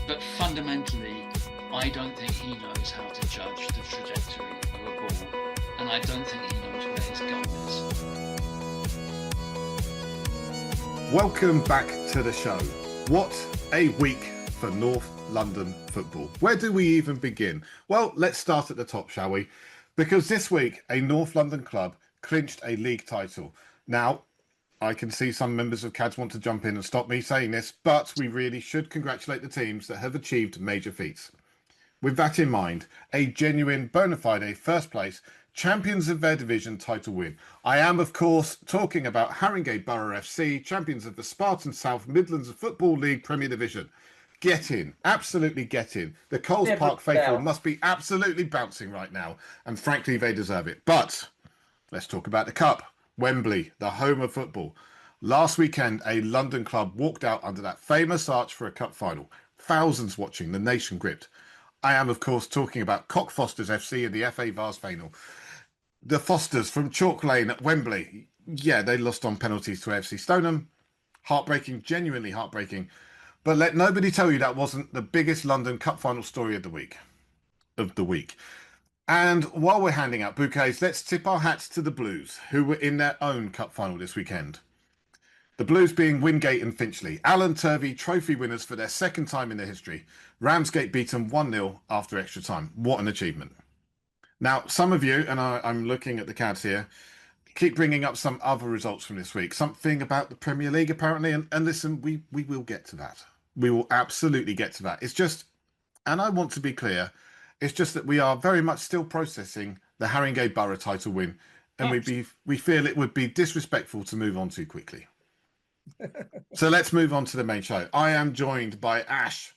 but fundamentally, I don't think he knows how to judge the trajectory of a ball, and I don't think he knows where his goal is. Welcome back to the show. What a week for North London football. Where do we even begin? Well, let's start at the top, shall we? Because this week, a North London club clinched a league title. Now, I can see some members of CADS want to jump in and stop me saying this, but we really should congratulate the teams that have achieved major feats. With that in mind, a genuine bona fide first place champions of their division title win. I am, of course, talking about Haringey Borough FC, champions of the Spartan South Midlands Football League Premier Division. Get in, absolutely get in. The Coles Park faithful must be absolutely bouncing right now, and frankly, they deserve it. But let's talk about the Cup. Wembley, the home of football. Last weekend, a London club walked out under that famous arch for a cup final. Thousands watching, the nation gripped. I am, of course, talking about Cockfosters FC in the FA Vars final. The Fosters from Chalk Lane at Wembley. Yeah, they lost on penalties to FC Stoneham. Heartbreaking, genuinely heartbreaking. But let nobody tell you that wasn't the biggest London Cup final story of the week. And while we're handing out bouquets, let's tip our hats to the Blues, who were in their own cup final this weekend. The Blues being Wingate and Finchley, Alan Turvey trophy winners for their second time in their history. Ramsgate beat them 1-0 after extra time. What an achievement. Now, some of you, and I'm looking at the CADS here, keep bringing up some other results from this week. Something about the Premier League, apparently. And listen, we will get to that. We will absolutely get to that. It's just, and I want to be clear, it's just that we are very much still processing the Haringey Borough title win, and we feel it would be disrespectful to move on too quickly. So let's move on to the main show. I am joined by Ash,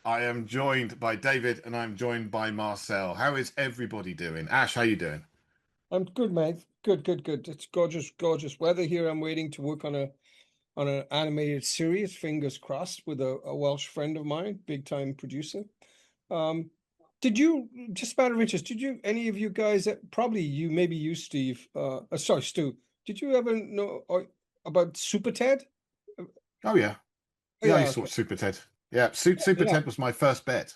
I am joined by David, and I'm joined by Marcel. How is everybody doing? Ash, how you doing? I'm good, mate. Good. It's gorgeous weather here. I'm waiting to work on an animated series, fingers crossed, with a Welsh friend of mine, big time producer. Did you, just about of interest, any of you guys, probably you, maybe you, Steve, sorry, Stu, did you ever know about Super Ted? Oh, yeah. Yeah, I used to watch Super Ted. Yeah, Super Ted was my first bet.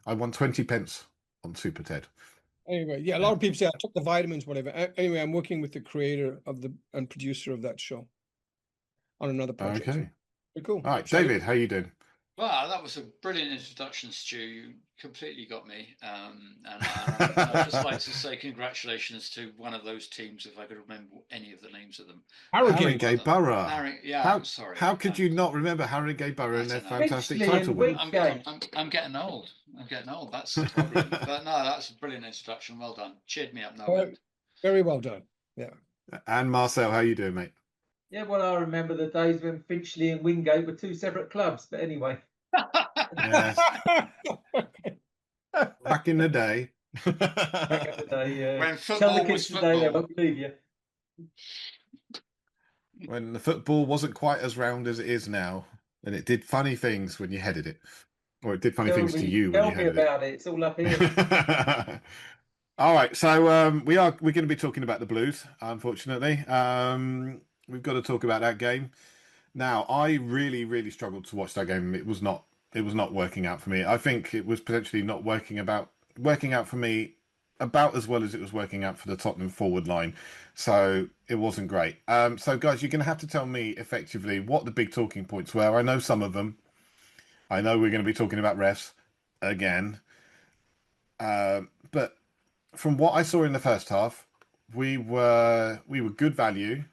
I won 20 pence on Super Ted. Anyway, yeah, a lot of people say I took the vitamins, whatever. Anyway, I'm working with the creator and producer of that show on another project. Okay. Pretty cool. All right, David, how you doing? Well, that was a brilliant introduction, Stu. You completely got me. And I'd just like to say congratulations to one of those teams, if I could remember any of the names of them. Haringey Borough. I'm sorry. How could you not remember Haringey Borough and their fantastic title win? I'm getting old. That's the problem. But no, that's a brilliant introduction. Well done. Cheered me up. Very well done. Yeah. And Marcel, how you doing, mate? Yeah, well, I remember the days when Finchley and Wingate were two separate clubs. But anyway. Yes. Back in the day. Yeah. When football was football. Today, they won't believe you. When the football wasn't quite as round as it is now, and it did funny things when you headed it, or it did funny things to you when you headed it. Tell me about it. It's all up here. All right, so we're going to be talking about the Blues. Unfortunately, we've got to talk about that game. Now, I really struggled to watch that game. It was not working out for me. I think it was potentially not working out for me about as well as it was working out for the Tottenham forward line. So it wasn't great. So guys, you're going to have to tell me effectively what the big talking points were. I know some of them. I know we're going to be talking about refs again. But from what I saw in the first half, we were good value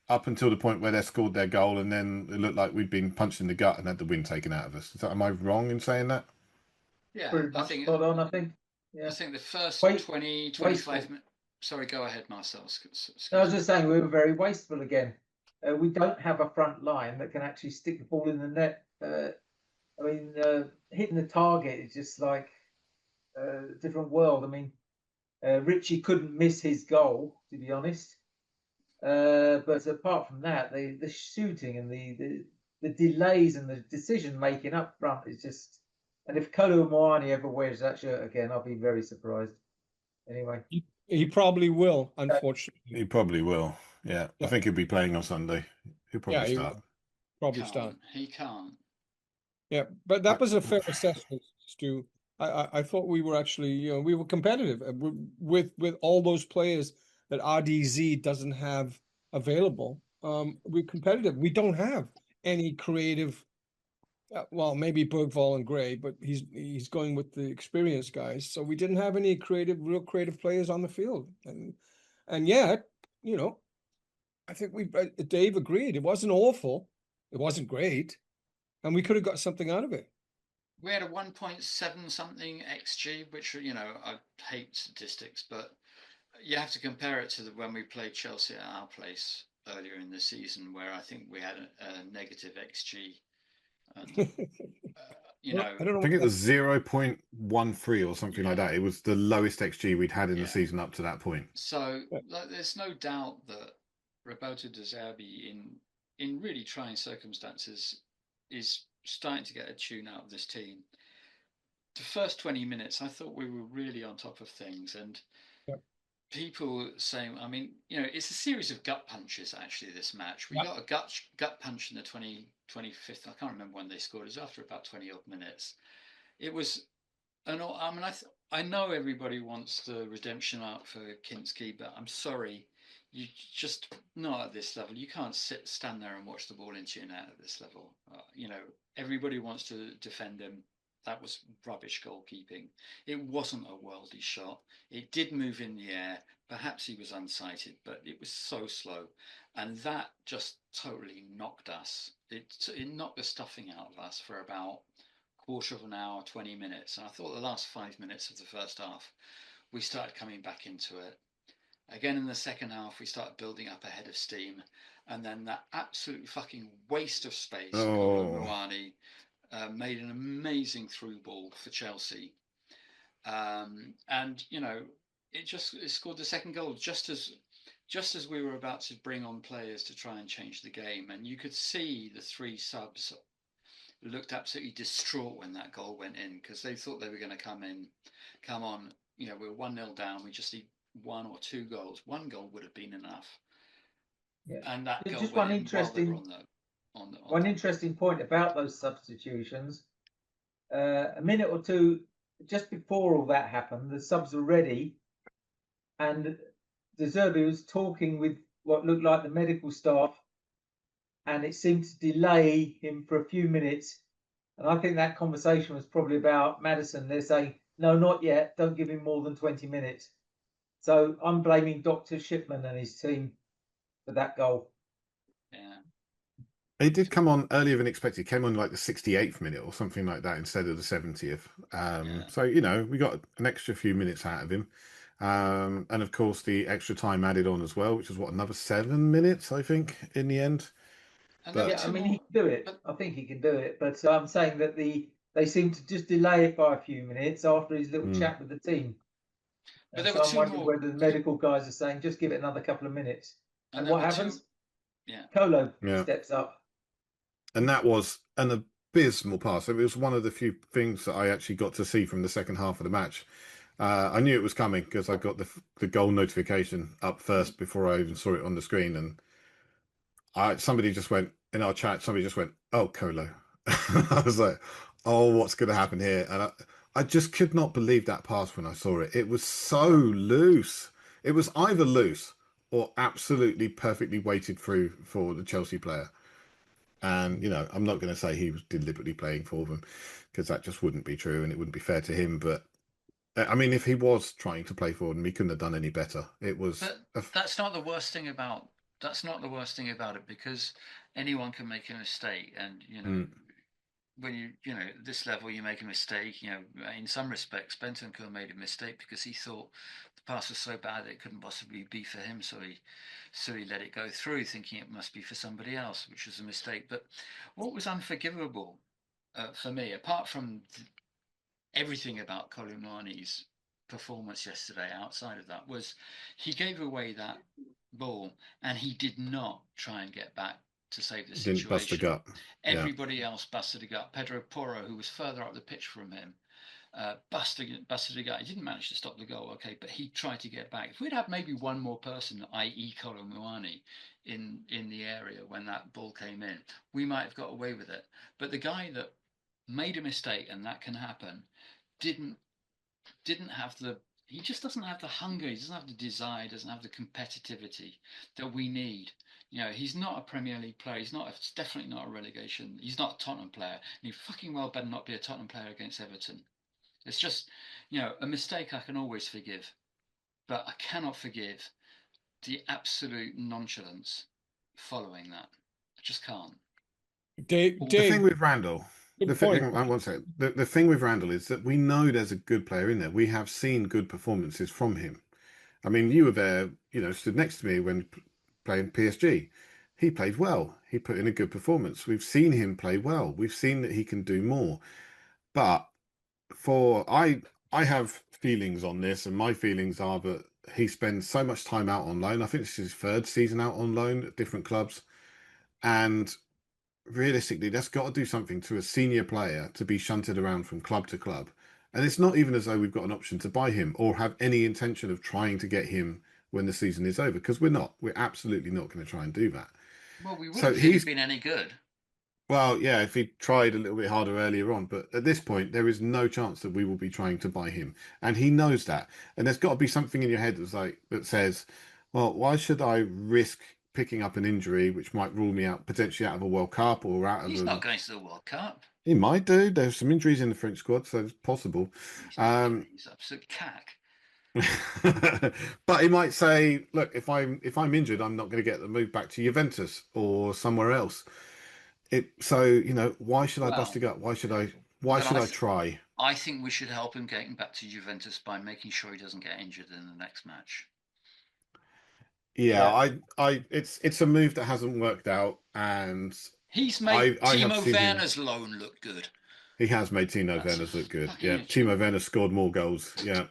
up until the point where they scored their goal, and then it looked like we'd been punched in the gut and had the wind taken out of us. Am I wrong in saying that? Yeah, I think. Hold on, I think. Yeah. I think the first 20, 25 minutes. Sorry, go ahead, Marcel. No, I was just saying we were very wasteful again. We don't have a front line that can actually stick the ball in the net. I mean, hitting the target is just like a different world. I mean, Richie couldn't miss his goal, to be honest. But apart from that, the shooting and the delays and the decision making up front is just. And if Kolo Moani ever wears that shirt again, I'll be very surprised. Anyway, he probably will. Unfortunately, he probably will. Yeah, I think he'll be playing on Sunday. He'll probably start. Probably start. He can't. Yeah, but that was a fair assessment, Stu. I thought we were actually, we were competitive with all those players that RDZ doesn't have available. We're competitive. We don't have any creative. Well, maybe Bergvall and Gray, but he's going with the experienced guys. So we didn't have any real creative players on the field, and yet, I think Dave agreed. It wasn't awful. It wasn't great, and we could have got something out of it. We had a 1.7 something XG, which, I hate statistics, but you have to compare it to when we played Chelsea at our place earlier in the season, where I think we had a negative XG. And, I don't know. I think it was 0.13 or something like that. It was the lowest XG we'd had in the season up to that point. So there's no doubt that Roberto De Zerbi, in really trying circumstances, is starting to get a tune out of this team. The first 20 minutes, I thought we were really on top of things, and people saying, it's a series of gut punches. Actually, this match, we got a gut punch in the 25th. I can't remember when they scored. It was after about 20 odd minutes. It was I know everybody wants the redemption arc for Kinski, but I'm sorry, you just not at this level. You can't stand there and watch the ball into your net at this level. Everybody wants to defend him. That was rubbish goalkeeping. It wasn't a worldy shot. It did move in the air. Perhaps he was unsighted, but it was so slow, and that just totally knocked us. It knocked the stuffing out of us for about quarter of an hour, 20 minutes. And I thought the last 5 minutes of the first half, we started coming back into it. Again, in the second half, we started building up a head of steam. And then that absolute fucking waste of space, Kolo Muani, made an amazing through ball for Chelsea. It scored the second goal just as we were about to bring on players to try and change the game. And you could see the three subs looked absolutely distraught when that goal went in, because they thought they were going to come on. We're 1-0 down. We just need one or two goals. One goal would have been enough. Yeah. And that goal just went one in while they were on the one interesting point about those substitutions. A minute or two just before all that happened, the subs were ready, and De Zerbi was talking with what looked like the medical staff, and it seemed to delay him for a few minutes. And I think that conversation was probably about Maddison. They're saying, no, not yet. Don't give him more than 20 minutes. So I'm blaming Dr. Shipman and his team for that goal. Yeah. It did come on earlier than expected. It came on like the 68th minute or something like that instead of the 70th. So, we got an extra few minutes out of him. And of course, the extra time added on as well, which was another 7 minutes, I think, in the end. He can do it. I think he can do it. But I'm saying that they seem to just delay it by a few minutes after his little chat with the team. But there were two more. Whether the medical guys are saying, just give it another couple of minutes. And what happens? Kolo steps up. And that was an abysmal pass. It was one of the few things that I actually got to see from the second half of the match. I knew it was coming because I got the goal notification up first before I even saw it on the screen. And somebody just went, in our chat, oh, Kolo. I was like, oh, what's going to happen here? And I just could not believe that pass when I saw it. It was so loose. It was either loose or absolutely perfectly weighted through for the Chelsea player. And, I'm not going to say he was deliberately playing for them, because that just wouldn't be true and it wouldn't be fair to him. But, if he was trying to play for them, he couldn't have done any better. It was... That's not the worst thing about it, because anyone can make a mistake. And, when you this level, you make a mistake. In some respects, Bentancur made a mistake because he thought the pass was so bad that it couldn't possibly be for him, so he let it go through, thinking it must be for somebody else, which was a mistake. But what was unforgivable for me, apart from everything about Kolo Muani's performance yesterday, outside of that, was he gave away that ball and he did not try and get back to save the situation. Didn't bust a gut. Everybody else busted a gut. Pedro Porro, who was further up the pitch from him, busted a gut. He didn't manage to stop the goal, okay, but he tried to get back. If we'd had maybe one more person, i.e. Kolo Muani, in the area when that ball came in, we might have got away with it. But the guy that made a mistake, and that can happen, didn't have the he just doesn't have the hunger, he doesn't have the desire, he doesn't have the competitivity that we need. He's not a Premier League player. It's definitely not a relegation. He's not a Tottenham player, and he fucking well better not be a Tottenham player against Everton. It's just, a mistake I can always forgive, but I cannot forgive the absolute nonchalance following that. I just can't. Dave, The thing Dave, with Randall, good point. one second. The thing with Randall is that we know there's a good player in there. We have seen good performances from him. I mean, you were there, stood next to me when playing PSG. He played well. He put in a good performance. We've seen him play well. We've seen that he can do more. But I have feelings on this, and my feelings are that he spends so much time out on loan. I think this is his third season out on loan at different clubs. And realistically, that's got to do something to a senior player to be shunted around from club to club. And it's not even as though we've got an option to buy him or have any intention of trying to get him when the season is over, because we're not. We're absolutely not going to try and do that. Well, we So wouldn't if he'd been any good. well, yeah, if he tried a little bit harder earlier on, but at this point, there is no chance that we will be trying to buy him, and he knows that. And there's got to be something in your head that says, well, why should I risk picking up an injury which might rule me out potentially out of a World Cup or out of He's a not going to the World Cup. He might do. There's some injuries in the French squad, so it's possible. He's absolute cack. But he might say, "Look, if I'm injured, I'm not going to get the move back to Juventus or somewhere else." Why should I bust it up? Why should I try? I think we should help him getting back to Juventus by making sure he doesn't get injured in the next match. Yeah, it's a move that hasn't worked out, and he's made I have Timo seen him. Werner's loan look good. He has made Timo Werner's look good. Yeah, Timo Werner scored more goals. Yeah.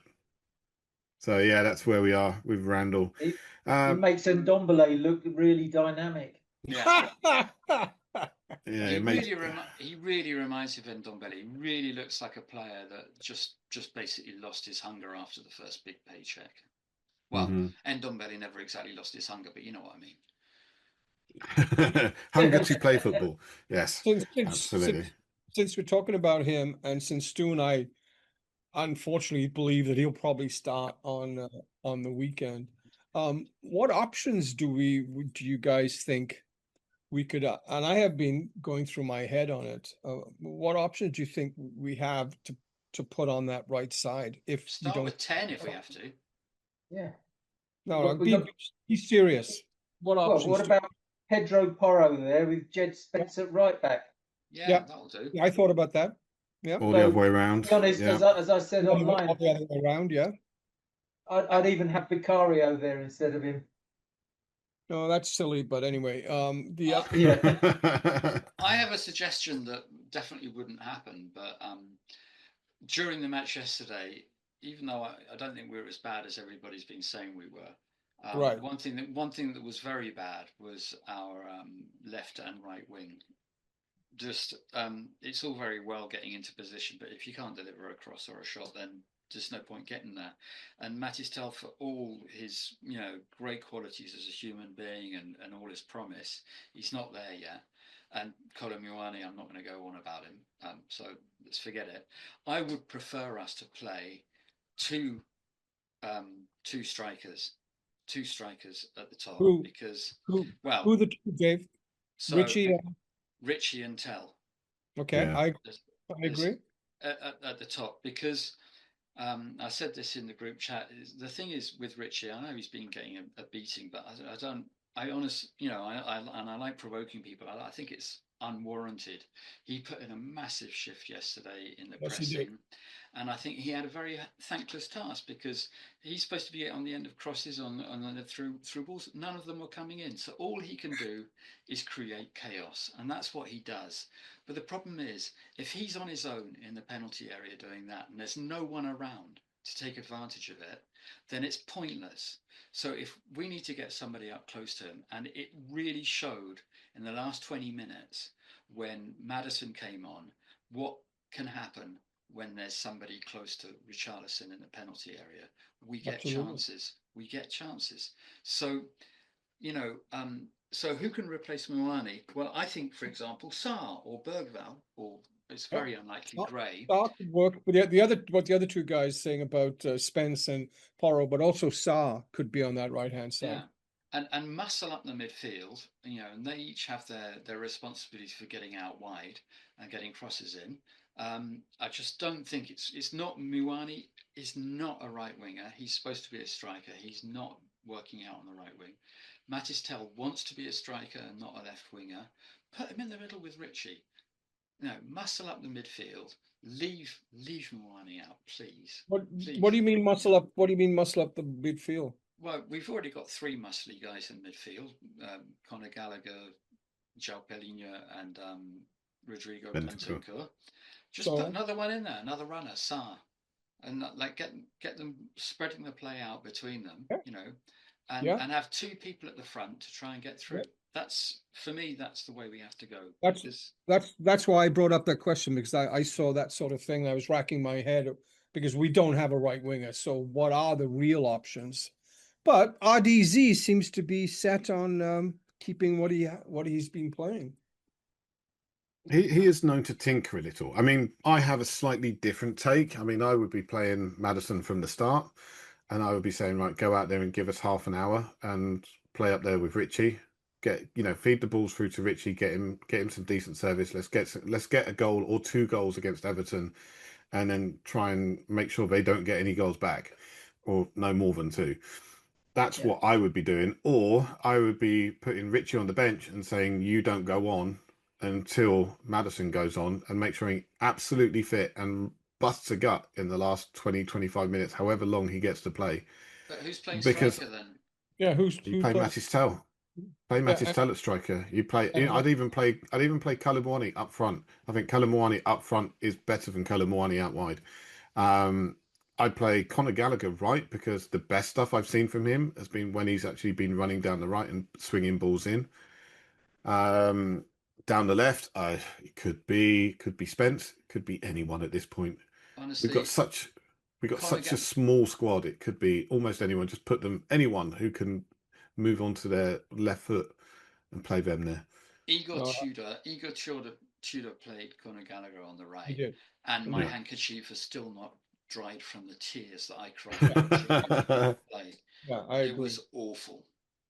So yeah, that's where we are with Randall. He makes Ndombele look really dynamic. Yeah. Yeah, he really reminds me of Ndombele. He really looks like a player that just basically lost his hunger after the first big paycheck. Well, Ndombele never exactly lost his hunger, but you know what I mean. Hunger to play football. Yes, absolutely. Since we're talking about him, and since Stu and I unfortunately believe that he'll probably start on the weekend, what options do you guys think we could? And I have been going through my head on it. What options do you think we have to put on that right side? If start we don't with 10, if we have to. Yeah. No, be serious. What options? What about Pedro Porro there with Jed Spence at right back? Yeah, that'll do. Yeah, I thought about that. Yeah. Or the other way around. To be honest, as I said online, the other way around. Yeah. I'd even have Vicario there instead of him. No, that's silly, but anyway, I have a suggestion that definitely wouldn't happen, but during the match yesterday, even though I don't think we were as bad as everybody's been saying we were, right. One thing that was very bad was our left and right wing. Just it's all very well getting into position, but if you can't deliver a cross or a shot, then there's no point getting there. And Maddison, for all his great qualities as a human being and all his promise, he's not there yet. And Kolo Muani, I'm not going to go on about him, so let's forget it. I would prefer us to play two strikers at the top. Because who the two, Dave? So Richie and Tell. Okay, yeah. I agree. At the top, because I said this in the group chat. The thing is with Richie, I know he's been getting a beating, but I honestly, I like provoking people. I think it's unwarranted. He put in a massive shift yesterday in the pressing, and I think he had a very thankless task, because he's supposed to be on the end of crosses on through balls. None of them were coming in, so all he can do is create chaos, and that's what he does. But the problem is, if he's on his own in the penalty area doing that, and there's no one around to take advantage of it, then it's pointless. So if we need to get somebody up close to him, and it really showed in the last 20 minutes when Maddison came on, what can happen when there's somebody close to Richarlison in the penalty area. We get chances. So, so who can replace Muani? Well, I think, for example, Sarr or Bergvall or It's Yeah. very unlikely Stark Gray. could work, but what the other two guys saying about Spence and Porro, but also Sarr could be on that right hand side. Yeah, and muscle up the midfield, and they each have their responsibilities for getting out wide and getting crosses in. I just don't think it's not Muani is not a right winger. He's supposed to be a striker. He's not working out on the right wing. Matistel wants to be a striker and not a left winger. Put him in the middle with Richie. Muscle up the midfield. Leave Muani out, please. What do you mean muscle up? What do you mean muscle up the midfield? Well, we've already got three muscly guys in midfield: Conor Gallagher, João Pelinha, and Rodrigo Bentancur. Just put another one in there, another runner, Sarr, and get them spreading the play out between them, and have two people at the front to try and get through. That's, for me, that's the way we have to go. That's why I brought up that question, because I saw that sort of thing. I was racking my head because we don't have a right winger. So what are the real options? But RDZ seems to be set on keeping what he's been playing. He is known to tinker a little. I mean, I have a slightly different take. I mean, I would be playing Maddison from the start, and I would be saying, right, go out there and give us half an hour and play up there with Richie. Feed the balls through to Richie, get him some decent service. Let's get a goal or 2 goals against Everton, and then try and make sure they don't get any goals back, or no more than 2. That's what I would be doing. Or I would be putting Richie on the bench and saying, you don't go on until Maddison goes on, and make sure he's absolutely fit and busts a gut in the last 20-25 minutes, however long he gets to play. But who's playing striker then? Yeah, who's play Matistel? Play Matistel at striker. You play. I'd even play Kalamwani up front. I think Kalamwani up front is better than Kalamwani out wide. I'd play Conor Gallagher right, because the best stuff I've seen from him has been when he's actually been running down the right and swinging balls in. Down the left, it could be Spence, could be anyone at this point. Honestly, we've got such a small squad. It could be almost anyone. Just put anyone who can move onto their left foot and play them there. Igor Tudor played Conor Gallagher on the right. He did. And my handkerchief is still not dried from the tears that I cried. I agree. It was awful.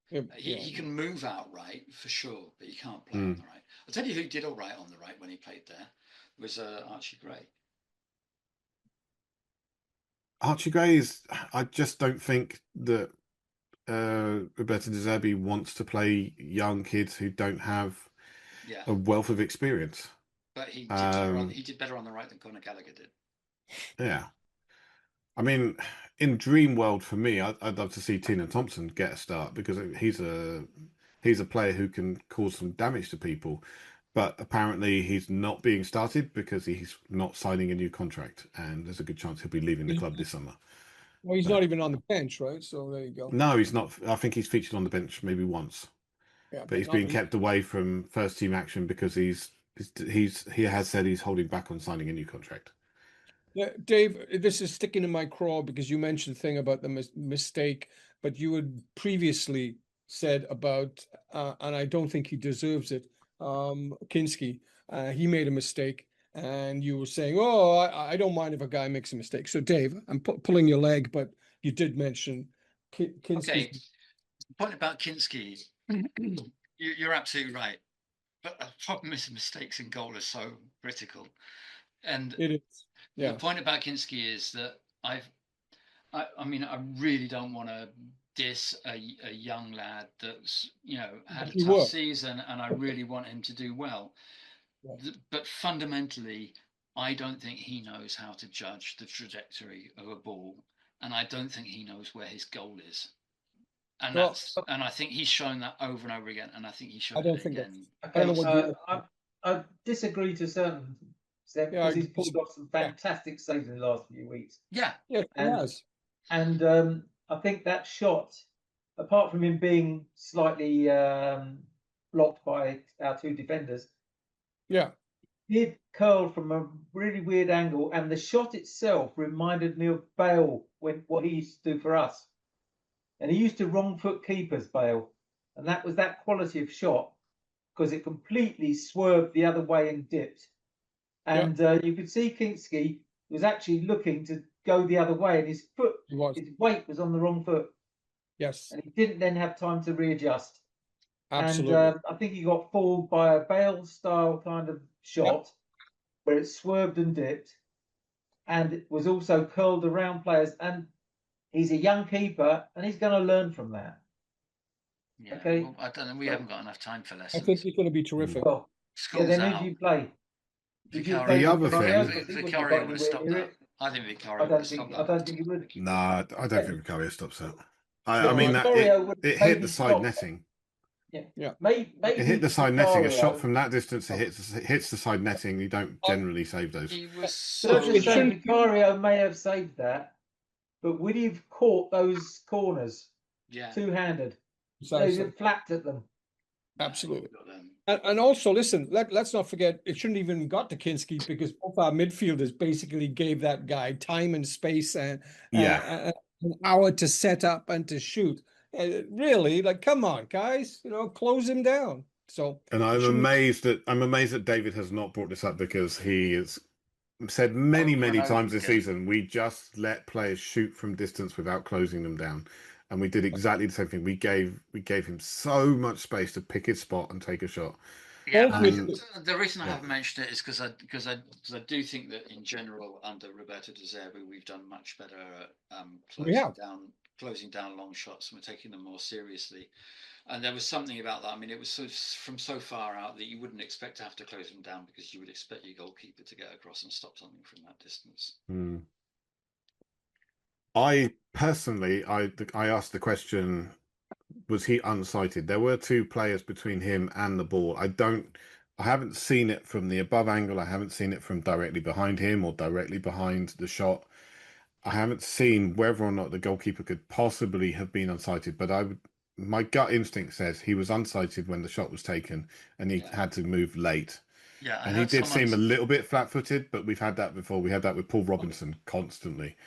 He can move out right for sure, but he can't play on the right. I'll tell you who did all right on the right when he played there was Archie Gray. Archie Gray I just don't think that Roberto De Zerbi wants to play young kids who don't have a wealth of experience. But he did better on the right than Conor Gallagher did. Yeah. I mean, in dream world for me, I'd love to see Tina Thompson get a start, because he's a player who can cause some damage to people. But apparently he's not being started because he's not signing a new contract, and there's a good chance he'll be leaving the club this summer. Well, he's not even on the bench, right? So there you go. No, he's not. I think he's featured on the bench maybe once. Yeah, but he's being kept away from first team action because he has said he's holding back on signing a new contract. Yeah, Dave, this is sticking in my craw because you mentioned the thing about the mistake, but you had previously said about, and I don't think he deserves it, Kinski. He made a mistake, and you were saying, oh, I don't mind if a guy makes a mistake. So, Dave, I'm pulling your leg, but you did mention Kinski. Okay, the point about Kinski, you're absolutely right. But the problem is mistakes in goal are so critical. And it is. Yeah. The point about Kinski is that I really don't want to diss a young lad that's had a tough season, and I really want him to do well. Yeah. But fundamentally, I don't think he knows how to judge the trajectory of a ball, and I don't think he knows where his goal is. And and I think he's shown that over and over again, and I think he showed it again. I disagree to a certain extent, because he's pulled off some fantastic saves in the last few weeks. Yeah, he has. And I think that shot, apart from him being slightly blocked by our 2 defenders, did curl from a really weird angle, and the shot itself reminded me of Bale what he used to do for us. And he used to wrong foot keepers, Bale, and that was that quality of shot, because it completely swerved the other way and dipped. and you could see Kinski was actually looking to go the other way, and his weight was on the wrong foot. Yes, and he didn't then have time to readjust. absolutely. And I think he got fooled by a Bale style kind of shot where it swerved and dipped, and it was also curled around players. And he's a young keeper, and he's going to learn from that. Yeah, Okay. well, I don't know. We haven't got enough time for I lessons. think he's going to be terrific. Well, School's then out. who do you play? Did you Vicario, play The other Vicario? thing- Because he wouldn't have Vicario got would have anywhere stopped near that. it. I think I Vicario would don't have think. stopped I that. don't think he would. Nah, I don't think Vicario stops that. I Yeah, mean, that Vicario would it hit maybe the side stop. netting. Yeah. Maybe It hit the side netting. A shot Vicario- from that distance, it hits the side netting. You don't generally save those. He was So so. just saying, Vicario may have saved that, but would he have caught those corners Yeah. two-handed? Precisely. He'd have flapped at them. Absolutely. Got them. And also, listen, let's not forget, it shouldn't even got to Kinski because both our midfielders basically gave that guy time and space and an hour to set up and to shoot. Really, like, come on, guys, close him down. So, And I'm amazed that David has not brought this up, because he has said many, Over and many over times this again. season, we just let players shoot from distance without closing them down. And we did exactly the same thing. We gave him so much space to pick his spot and take a shot. Yeah, And- the reason I haven't mentioned it is because I do think that in general under Roberto De Zerbi we've done much better at closing down long shots, and we're taking them more seriously. And there was something about that. I mean, it was from so far out that you wouldn't expect to have to close them down, because you would expect your goalkeeper to get across and stop something from that distance. I personally, I asked the question, was he unsighted? There were two players between him and the ball. I haven't seen it from the above angle. I haven't seen it from directly behind him or directly behind the shot. I haven't seen whether or not the goalkeeper could possibly have been unsighted, but my gut instinct says he was unsighted when the shot was taken, and he had to move late. Yeah, and he did seem a little bit flat-footed, but we've had that before. We had that with Paul Robinson constantly.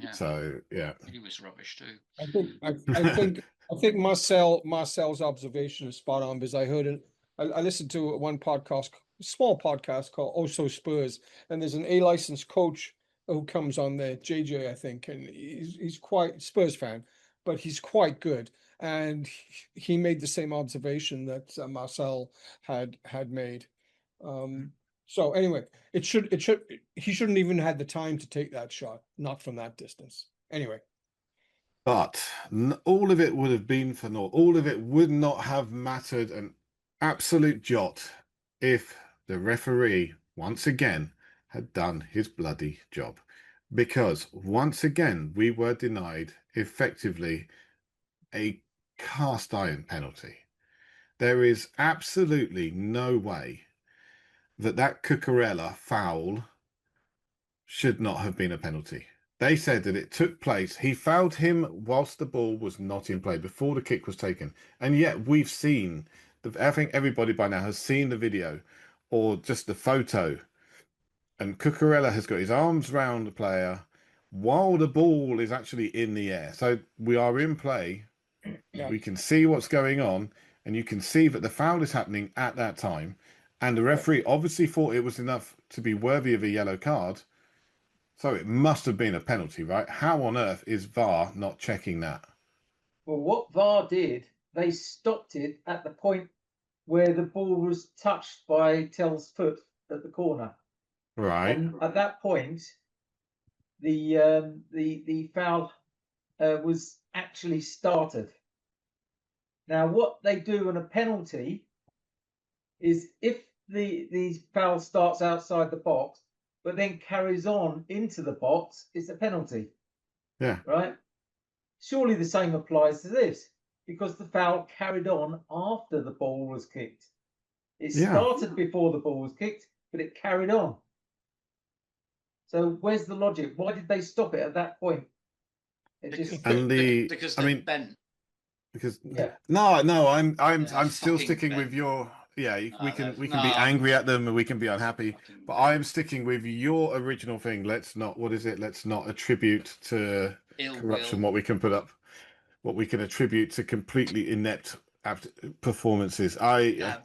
Yeah. So yeah, he was rubbish too. I think Marcel's observation is spot on, because I heard it. I listened to one podcast, small podcast called Also Spurs, and there's an A-licensed coach who comes on there, JJ, I think, and he's quite Spurs fan, but he's quite good. And he made the same observation that Marcel had made. So anyway, he shouldn't even had the time to take that shot, not from that distance. Anyway. But all of it would have been for naught. All of it would not have mattered an absolute jot if the referee once again had done his bloody job. Because once again, we were denied effectively a cast iron penalty. There is absolutely no way that Cucurella foul should not have been a penalty. They said that it took place. He fouled him whilst the ball was not in play, before the kick was taken. And yet we've seen, I think everybody by now has seen the video or just the photo. And Cucurella has got his arms round the player while the ball is actually in the air. So we are in play. Yeah. We can see what's going on. And you can see that the foul is happening at that time. And the referee obviously thought it was enough to be worthy of a yellow card. So it must have been a penalty, right? How on earth is VAR not checking that? Well, what VAR did, they stopped it at the point where the ball was touched by Tell's foot at the corner. Right. And at that point, the foul was actually started. Now, what they do on a penalty is, if the foul starts outside the box, but then carries on into the box, it's a penalty. Yeah. Right? Surely the same applies to this, because the foul carried on after the ball was kicked. It started before the ball was kicked, but it carried on. So where's the logic? Why did they stop it at that point? Because I mean, bent. Because yeah. No, I'm still sticking bent. with your we can be angry at them and we can be unhappy, but bent. I'm sticking with your original thing. Let's not attribute to corruption what we can put up, what we can attribute to completely inept performances. I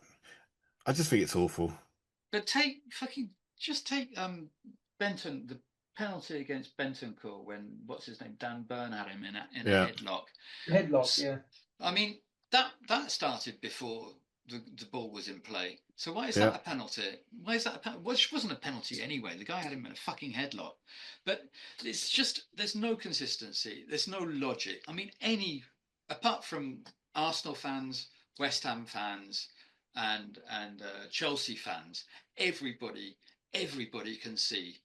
just think it's awful. But take fucking just take Benton, the penalty against Bentancur when what's his name, Dan Burn had him in a Yeah. headlock. Headlock, yeah. I mean that started before the ball was in play. So why is Yeah. that a penalty? Why is that a penalty? Which wasn't a penalty anyway. The guy had him in a fucking headlock. But it's just there's no consistency. There's no logic. I mean, apart from Arsenal fans, West Ham fans, and Chelsea fans, everybody can see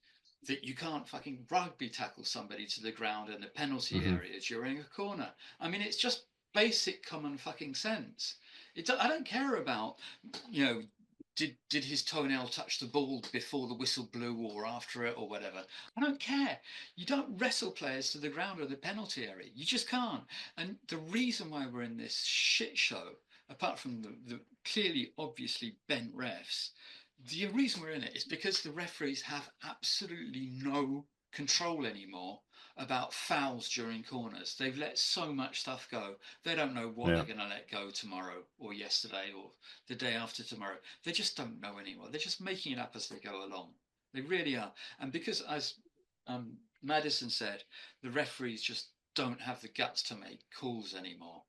that you can't fucking rugby tackle somebody to the ground in the penalty area during a corner. I mean, it's just basic common fucking sense. I don't care about, did his toenail touch the ball before the whistle blew or after it or whatever. I don't care. You don't wrestle players to the ground or the penalty area. You just can't. And the reason why we're in this shit show, apart from the clearly, obviously bent refs, the reason we're in it is because the referees have absolutely no control anymore about fouls during corners. They've let so much stuff go. They don't know what they're going to let go tomorrow or yesterday or the day after tomorrow. They just don't know anymore. They're just making it up as they go along. They really are. And because, as Maddison said, the referees just don't have the guts to make calls anymore.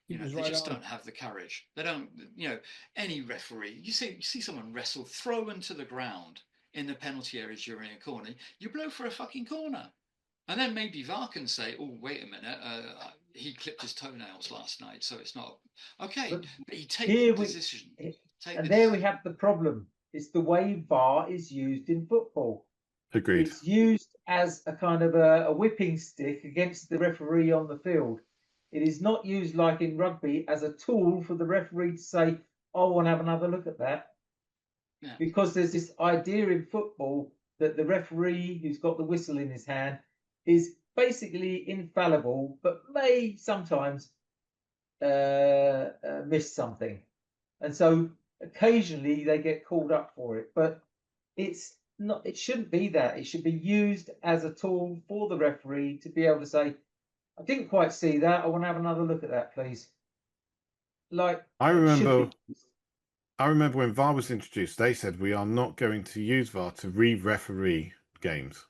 They just don't have the courage. They don't, any referee, you see someone wrestle, thrown to the ground in the penalty area during a corner, you blow for a fucking corner. And then maybe VAR can say, oh, wait a minute, he clipped his toenails last night, so it's not. Okay, but he takes the decision. There we have the problem. It's the way VAR is used in football. Agreed. It's used as a kind of a whipping stick against the referee on the field. It is not used like in rugby as a tool for the referee to say, I want to have another look at that. Yeah. Because there's this idea in football that the referee who's got the whistle in his hand is basically infallible, but may sometimes miss something. And so occasionally they get called up for it. But it's not. It shouldn't be that. It should be used as a tool for the referee to be able to say, I didn't quite see that. I want to have another look at that, please. I remember when VAR was introduced, they said we are not going to use VAR to re-referee games.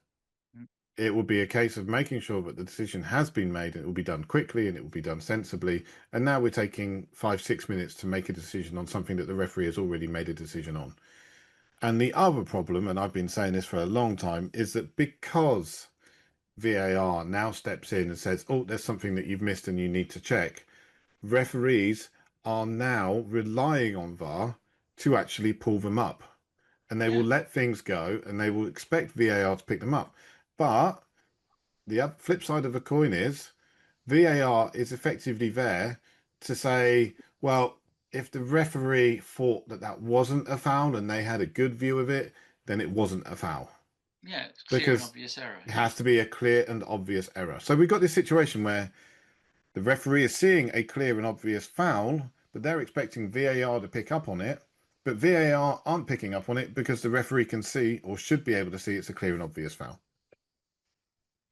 It will be a case of making sure that the decision has been made and it will be done quickly and it will be done sensibly. And now we're taking 5-6 minutes to make a decision on something that the referee has already made a decision on. And the other problem, and I've been saying this for a long time, is that because VAR now steps in and says, oh, there's something that you've missed and you need to check, referees are now relying on VAR to actually pull them up. And they will let things go and they will expect VAR to pick them up. But the flip side of the coin is VAR is effectively there to say, well, if the referee thought that wasn't a foul and they had a good view of it, then it wasn't a foul. Yeah, it's clear and obvious error. It has to be a clear and obvious error. So we've got this situation where the referee is seeing a clear and obvious foul, but they're expecting VAR to pick up on it. But VAR aren't picking up on it because the referee can see or should be able to see it's a clear and obvious foul.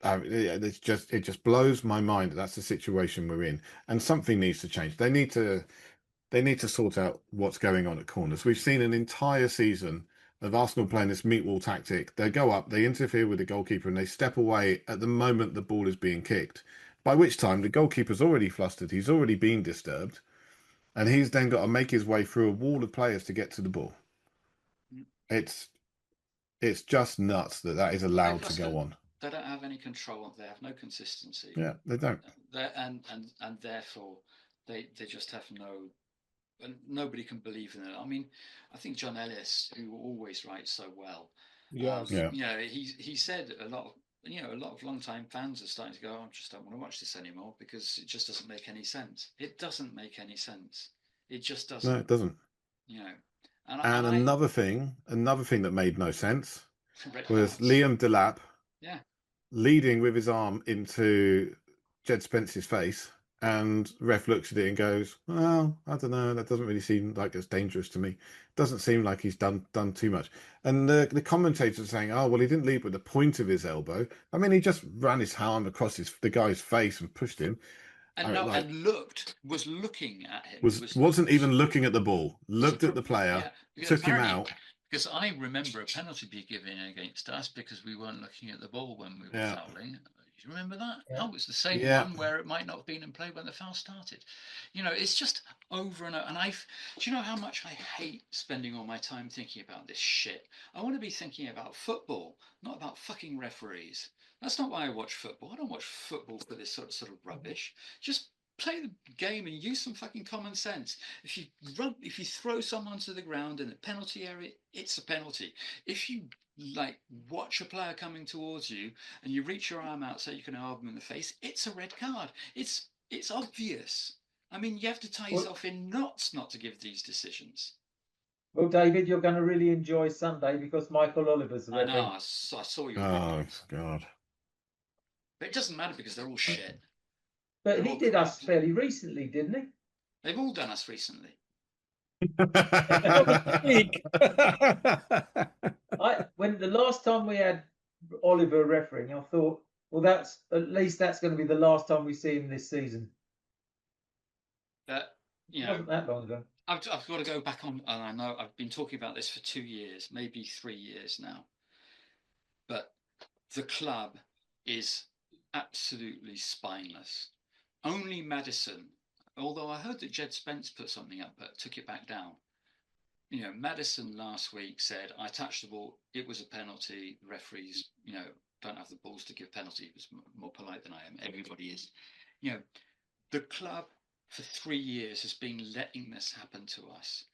It just blows my mind that that's the situation we're in, and something needs to change. They need to sort out what's going on at corners. We've seen an entire season of Arsenal playing this meat wall tactic. They go up, they interfere with the goalkeeper, and they step away at the moment the ball is being kicked. By which time the goalkeeper's already flustered, he's already been disturbed, and he's then got to make his way through a wall of players to get to the ball. It's just nuts that is allowed to go on. They don't have any control. They have no consistency. Yeah, they don't. And therefore, they just have no. And nobody can believe in it. I mean, I think John Ellis, who always writes so well, he said a lot of long-time fans are starting to go, I just don't want to watch this anymore because it just doesn't make any sense. It doesn't make any sense. It just doesn't. No, it doesn't. And another thing that made no sense was Liam Delap leading with his arm into Jed Spence's face, and ref looks at it and goes, well, I don't know, that doesn't really seem like it's dangerous to me. Doesn't seem like he's done too much. And the commentators are saying, oh, well, he didn't lead with the point of his elbow. I mean, he just ran his hand across the guy's face and pushed him. And was looking at him. Wasn't even looking at the ball. Looked at the player, took him out, Because I remember a penalty be given against us because we weren't looking at the ball when we were Yeah. fouling. Do you remember that? Yeah. Oh, it's the same Yeah. one where it might not have been in play when the foul started. You know, it's just over and over. And do you know how much I hate spending all my time thinking about this shit? I want to be thinking about football, not about fucking referees. That's not why I watch football. I don't watch football for this sort of rubbish. Just play the game and use some fucking common sense. If you throw someone to the ground in the penalty area, it's a penalty. If you like watch a player coming towards you and you reach your arm out so you can elbow him in the face, it's a red card. It's obvious. I mean, you have to tie yourself in knots not to give these decisions. Well, David, you're going to really enjoy Sunday because Michael Oliver's the I know. referee. I saw your Oh videos. God. But it doesn't matter because they're all shit. But They're he all did us corrupt. fairly recently, didn't he? They've all done us recently. When the last time we had Oliver refereeing, I thought, well, that's going to be the last time we see him this season. That It wasn't that long ago. I've got to go back on, and I know I've been talking about this for 2 years, maybe 3 years now. But the club is absolutely spineless. Only Maddison, although I heard that Jed Spence put something up but took it back down. You know, Maddison last week said, I touched the ball, it was a penalty. The referees, don't have the balls to give penalty. He was more polite than I am. Everybody is. The club for 3 years has been letting this happen to us.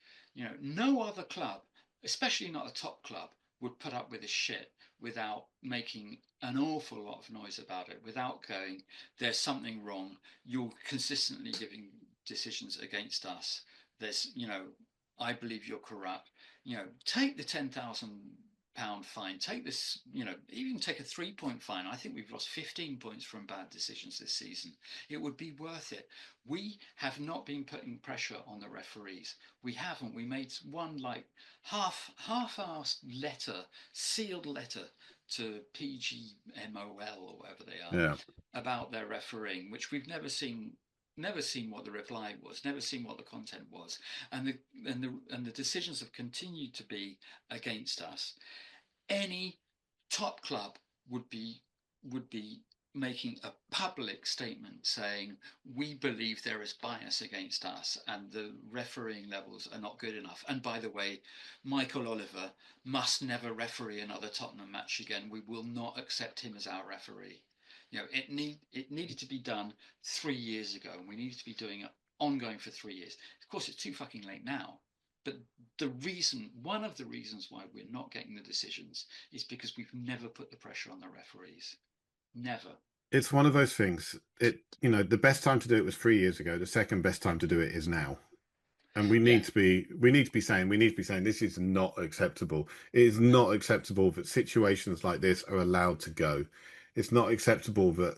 No other club, especially not a top club, would put up with this shit without making an awful lot of noise about it, without going, there's something wrong. You're consistently giving decisions against us. I believe you're corrupt. Take the £10,000 fine, take this, even take a 3-point fine. I think we've lost 15 points from bad decisions this season. It would be worth it. We have not been putting pressure on the referees. We haven't. We made one half-assed letter, sealed letter to PGMOL or whatever they are about their refereeing, which we've never seen what the reply was, never seen what the content was, and the decisions have continued to be against us. Any top club would be making a public statement saying we believe there is bias against us and the refereeing levels are not good enough. And by the way, Michael Oliver must never referee another Tottenham match again. We will not accept him as our referee. It needed to be done 3 years ago, and we needed to be doing it ongoing for 3 years. Of course, it's too fucking late now. But one of the reasons why we're not getting the decisions is because we've never put the pressure on the referees. Never. It's one of those things. The best time to do it was 3 years ago. The second best time to do it is now. And we need to be saying this is not acceptable. It is not acceptable that situations like this are allowed to go. It's not acceptable that,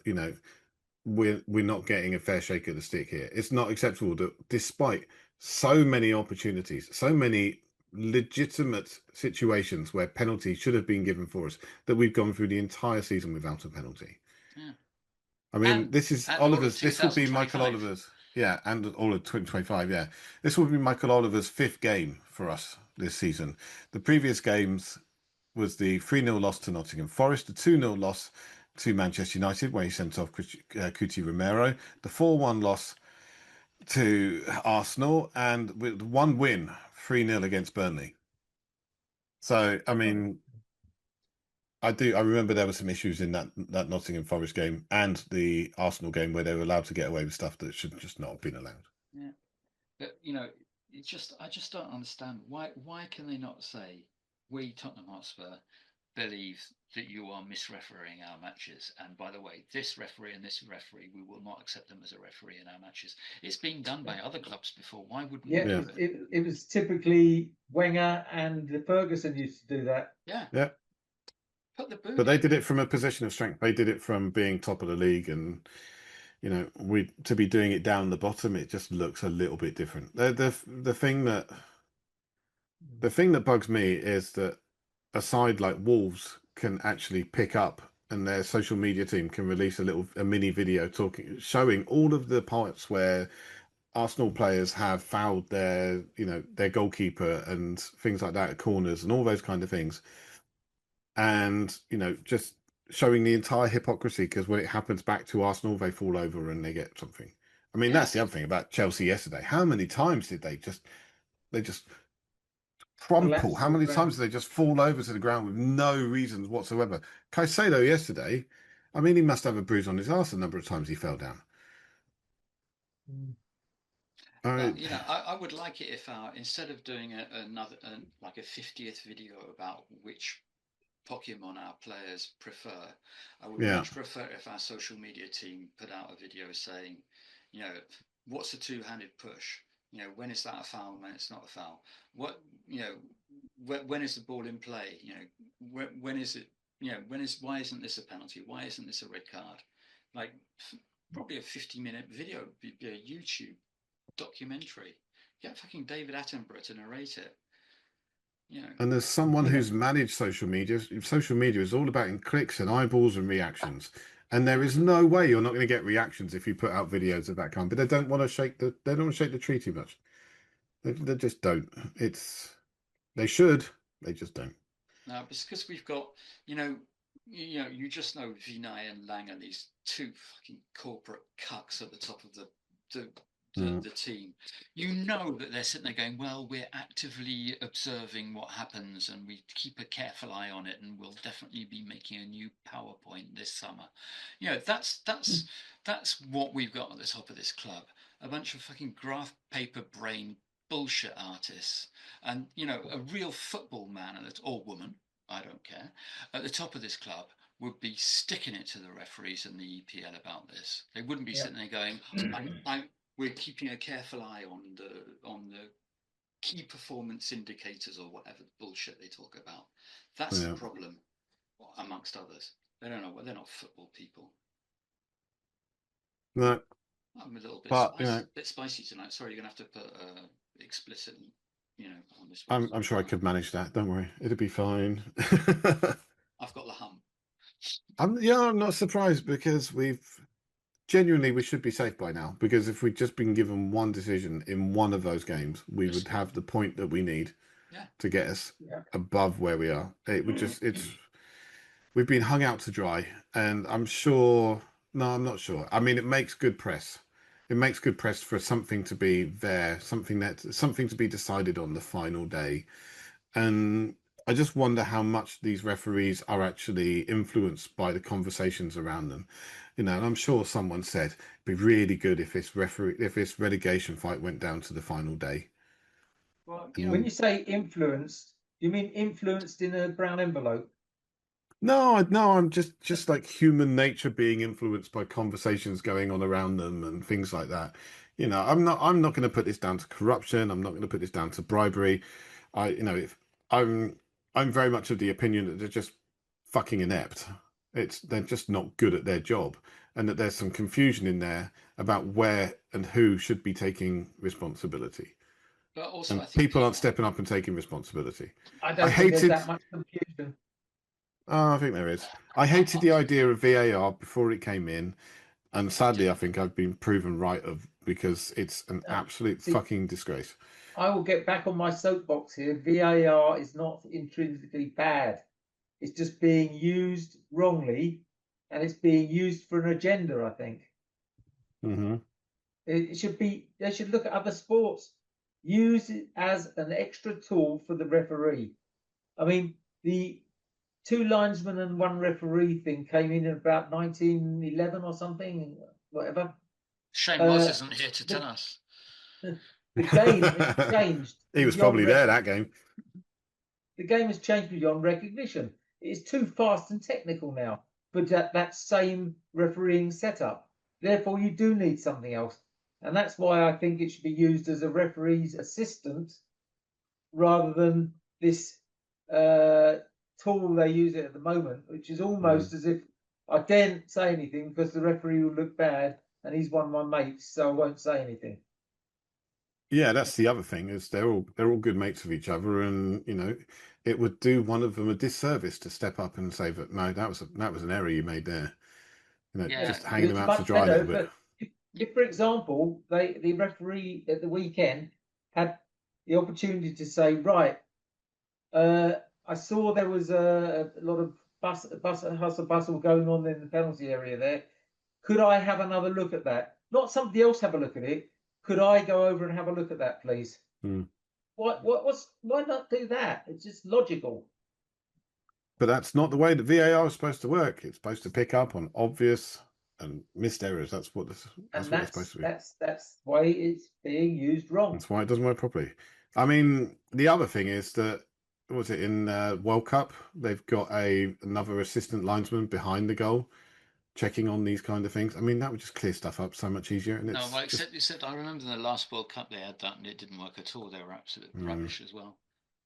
we're not getting a fair shake of the stick here. It's not acceptable that despite so many opportunities, so many legitimate situations where penalties should have been given for us, that we've gone through the entire season without a penalty. Yeah. I mean, this is Oliver's. This will be Michael 2025. Oliver's. Yeah, and all of 2025. Yeah, this will be Michael Oliver's 5th game for us this season. The previous games was the 3-0 loss to Nottingham Forest, the 2-0 loss to Manchester United, where he sent off Cuti Romero, the 4-1 loss to Arsenal, and with one win, 3-0 against Burnley. So, I mean, I remember there were some issues in that Nottingham Forest game and the Arsenal game where they were allowed to get away with stuff that should just not have been allowed. Yeah, but I just don't understand why can they not say we Tottenham Hotspur believe that you are misrefereeing our matches, and by the way, this referee and this referee, we will not accept them as a referee in our matches. It's been done by other clubs before. Why wouldn't we do it? It was typically Wenger and Ferguson used to do that. Yeah. Put the boot But they in. did it from a position of strength. They did it from being top of the league, and to be doing it down the bottom, it just looks a little bit different. The thing that bugs me is that a side like Wolves can actually pick up, and their social media team can release a mini video showing all of the parts where Arsenal players have fouled their goalkeeper and things like that at corners and all those kind of things. And, just showing the entire hypocrisy, because when it happens back to Arsenal, they fall over and they get something. I mean, Yeah, that's the other thing about Chelsea yesterday. How many times did they just crumple? Collapse How to the many ground. times did they just fall over to the ground with no reasons whatsoever? Caicedo yesterday, I mean, he must have a bruise on his arse a number of times he fell down. Mm. I, but I would like it if instead of doing like a 50th video about which Pokemon our players prefer, I would yeah, much prefer if our social media team put out a video saying, what's a two-handed push? When is that a foul? When it's not a foul? What when is the ball in play? When is it? Why isn't this a penalty? Why isn't this a red card? Like probably a 50-minute video, be a YouTube documentary. Get fucking David Attenborough to narrate it. and as someone who's managed social media is all about clicks and eyeballs and reactions. And there is no way you're not going to get reactions if you put out videos of that kind. But they don't want to shake the tree too much. They just don't. They should. They just don't. No, it's because we've got, you just know Vinay and Langer, these two fucking corporate cucks at the top of the team. You know that they're sitting there going, well, we're actively observing what happens and we keep a careful eye on it, and we'll definitely be making a new PowerPoint this summer. That's what we've got at the top of this club. A bunch of fucking graph paper brain bullshit artists, and a real football man or woman, I don't care, at the top of this club would be sticking it to the referees and the EPL about this. They wouldn't be sitting there going, we're keeping a careful eye on the key performance indicators or whatever bullshit they talk about. That's the problem, amongst others. They don't know. They're not football people. No, I'm a little bit but bit spicy tonight. Sorry, you're gonna have to put explicit, on this one. I'm sure I could manage that. Don't worry, it'll be fine. I've got the hump. I'm not surprised, because we should be safe by now, because if we'd just been given one decision in one of those games, we would have the point that we need to get us above where we are. It would just we've been hung out to dry, and I'm not sure. I mean, it makes good press. It makes good press for something to be there, something to be decided on the final day. And I just wonder how much these referees are actually influenced by the conversations around them. And I'm sure someone said it'd be really good if this relegation fight went down to the final day. Well, when you say influenced, you mean influenced in a brown envelope? No, I'm just like human nature being influenced by conversations going on around them and things like that. I'm not going to put this down to corruption. I'm not going to put this down to bribery. If I'm very much of the opinion that they're just fucking inept. They're just not good at their job, and that there's some confusion in there about where and who should be taking responsibility. But also, And I think people aren't stepping up and taking responsibility. I don't think there's that much confusion. Oh, I think there is. I hated the idea of VAR before it came in, and sadly, I think I've been proven right because it's an absolute fucking disgrace. I will get back on my soapbox here. VAR is not intrinsically bad. It's just being used wrongly, and it's being used for an agenda, I think. Mm-hmm. It should be. They should look at other sports. Use it as an extra tool for the referee. I mean, the two linesmen and one referee thing came in about 1911 or something, whatever. Shane Moss isn't here to tell us. The game has changed. He was probably there that game. The game has changed beyond recognition. It's too fast and technical now, but that same refereeing setup. Therefore, you do need something else. And that's why I think it should be used as a referee's assistant rather than this tool they use it at the moment, which is almost as if I daren't say anything because the referee will look bad and he's one of my mates, so I won't say anything. Yeah, that's the other thing, is they're all good mates of each other, and it would do one of them a disservice to step up and say that no, that was an error you made there. Just hanging them out to dry a little bit. if, for example, the referee at the weekend had the opportunity to say, right, I saw there was a lot of hustle bustle going on in the penalty area there. Could I have another look at that? Not somebody else have a look at it. Could I go over and have a look at that, please? Why not do that? It's just logical. But that's not the way that VAR is supposed to work. It's supposed to pick up on obvious and missed errors. That's what it's supposed to be. That's why it's being used wrong. That's why it doesn't work properly. I mean, the other thing is that, was it in World Cup? They've got another assistant linesman behind the goal, checking on these kind of things. I mean, that would just clear stuff up so much easier. And no, well, except I remember in the last World Cup they had that and it didn't work at all. They were absolute rubbish as well.